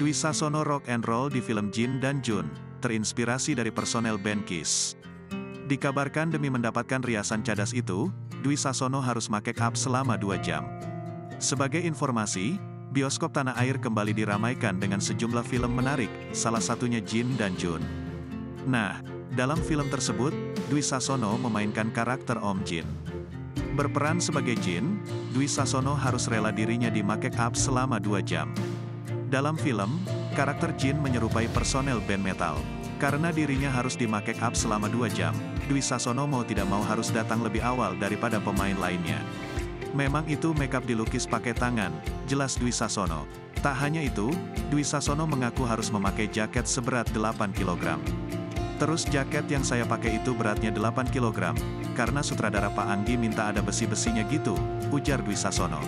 Dwi Sasono rock and roll di film Jin dan Jun, terinspirasi dari personel band Kiss. Dikabarkan demi mendapatkan riasan cadas itu, Dwi Sasono harus make up selama 2 jam. Sebagai informasi, bioskop tanah air kembali diramaikan dengan sejumlah film menarik, salah satunya Jin dan Jun. Nah, dalam film tersebut, Dwi Sasono memainkan karakter Om Jin. Berperan sebagai Jin, Dwi Sasono harus rela dirinya di make up selama 2 jam. Dalam film, karakter Jin menyerupai personel band metal. Karena dirinya harus di make up selama 2 jam, Dwi Sasono mau tidak mau harus datang lebih awal daripada pemain lainnya. Memang itu makeup dilukis pakai tangan, jelas Dwi Sasono. Tak hanya itu, Dwi Sasono mengaku harus memakai jaket seberat 8 kg. Terus jaket yang saya pakai itu beratnya 8 kg, karena sutradara Pak Anggi minta ada besi-besinya gitu, ujar Dwi Sasono.